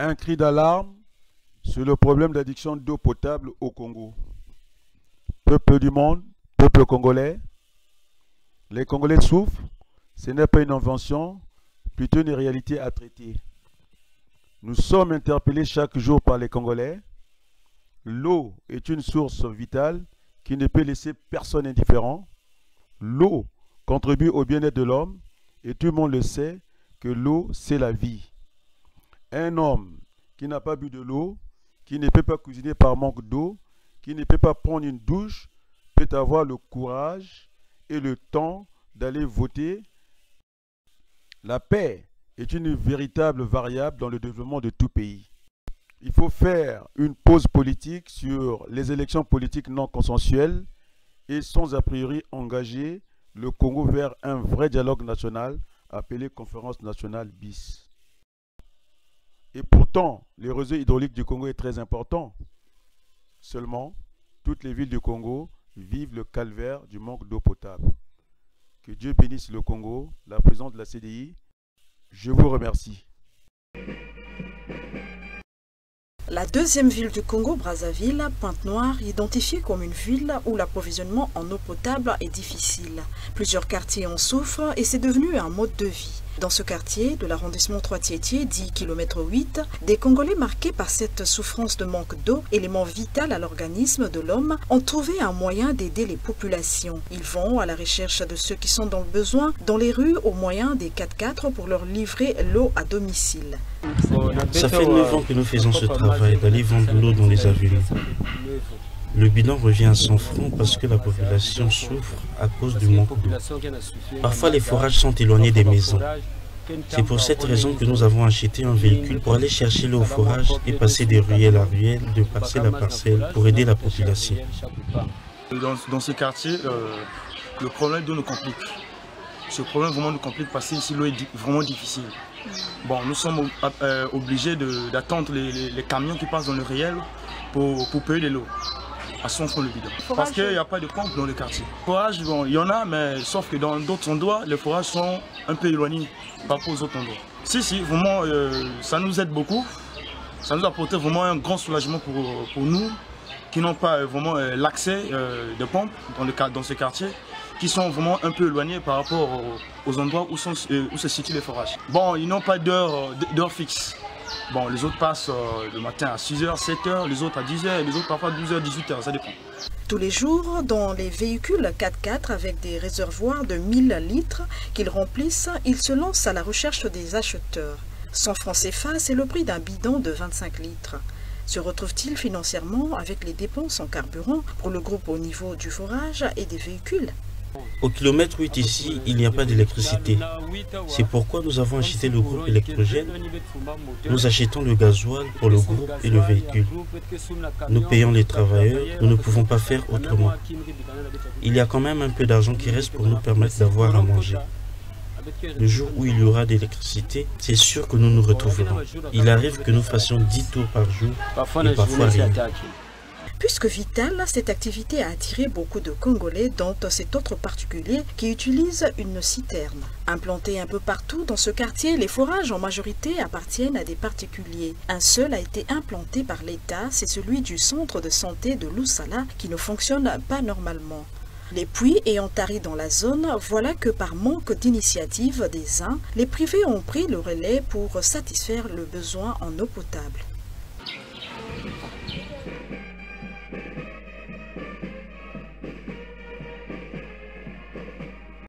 Un cri d'alarme sur le problème d'addiction d'eau potable au Congo. Peuple du monde, peuple congolais, les Congolais souffrent, ce n'est pas une invention, plutôt une réalité à traiter. Nous sommes interpellés chaque jour par les Congolais. L'eau est une source vitale qui ne peut laisser personne indifférent. L'eau contribue au bien-être de l'homme et tout le monde le sait que l'eau, c'est la vie. Un homme qui n'a pas bu de l'eau, qui ne peut pas cuisiner par manque d'eau, qui ne peut pas prendre une douche, peut avoir le courage et le temps d'aller voter. La paix est une véritable variable dans le développement de tout pays. Il faut faire une pause politique sur les élections politiques non consensuelles et sans a priori engager le Congo vers un vrai dialogue national appelé Conférence nationale bis. Et pourtant, le réseau hydraulique du Congo est très important. Seulement, toutes les villes du Congo vivent le calvaire du manque d'eau potable. Que Dieu bénisse le Congo, la présidente de la CDI. Je vous remercie. La deuxième ville du Congo, Brazzaville, Pointe-Noire, identifiée comme une ville où l'approvisionnement en eau potable est difficile. Plusieurs quartiers en souffrent et c'est devenu un mode de vie. Dans ce quartier de l'arrondissement Trois-Tietier, dit km 8, des Congolais marqués par cette souffrance de manque d'eau, élément vital à l'organisme de l'homme, ont trouvé un moyen d'aider les populations. Ils vont à la recherche de ceux qui sont dans le besoin, dans les rues, au moyen des 4x4 pour leur livrer l'eau à domicile. Ça fait 9 ans que nous faisons ce travail d'aller vendre l'eau dans les avenues. Le bilan revient à 100 francs parce que la population souffre à cause du manque d'eau. Parfois, les forages sont éloignés des maisons. C'est pour cette raison que nous avons acheté un véhicule pour aller chercher l'eau au forage et passer de ruelle à ruelle, de parcelle à parcelle, pour aider la population. Dans ce quartier, le problème d'eau nous complique. Ce problème vraiment nous complique parce que ici l'eau est vraiment difficile. Bon, nous sommes obligés d'attendre les camions qui passent dans le réel pour payer l'eau. À 100 francs le bidon. Parce qu'il n'y a pas de pompe dans le quartier. Les forages, bon, il y en a, mais sauf que dans d'autres endroits, les forages sont un peu éloignés par rapport aux autres endroits. Si, vraiment, ça nous aide beaucoup. Ça nous a apporté vraiment un grand soulagement pour nous qui n'ont pas vraiment l'accès de pompes dans ce quartier, qui sont vraiment un peu éloignés par rapport aux endroits où se situent les forages. Bon, ils n'ont pas d'heure fixe. Bon, les autres passent le matin à 6h, 7h, les autres à 10h, et les autres parfois à 12h, 18h, ça dépend. Tous les jours, dans les véhicules 4x4 avec des réservoirs de 1000 litres qu'ils remplissent, ils se lancent à la recherche des acheteurs. 100 francs CFA, c'est le prix d'un bidon de 25 litres. Se retrouve-t-il financièrement avec les dépenses en carburant pour le groupe au niveau du forage et des véhicules? Au kilomètre 8 ici, il n'y a pas d'électricité. C'est pourquoi nous avons acheté le groupe électrogène. Nous achetons le gasoil pour le groupe et le véhicule. Nous payons les travailleurs, nous ne pouvons pas faire autrement. Il y a quand même un peu d'argent qui reste pour nous permettre d'avoir à manger. Le jour où il y aura d'électricité, c'est sûr que nous nous retrouverons. Il arrive que nous fassions 10 tours par jour et parfois rien. Puisque vitale, cette activité a attiré beaucoup de Congolais, dont cet autre particulier qui utilise une citerne. Implantés un peu partout dans ce quartier, les forages en majorité appartiennent à des particuliers. Un seul a été implanté par l'État, c'est celui du centre de santé de Lusala qui ne fonctionne pas normalement. Les puits ayant tari dans la zone, voilà que par manque d'initiative des uns, les privés ont pris le relais pour satisfaire le besoin en eau potable.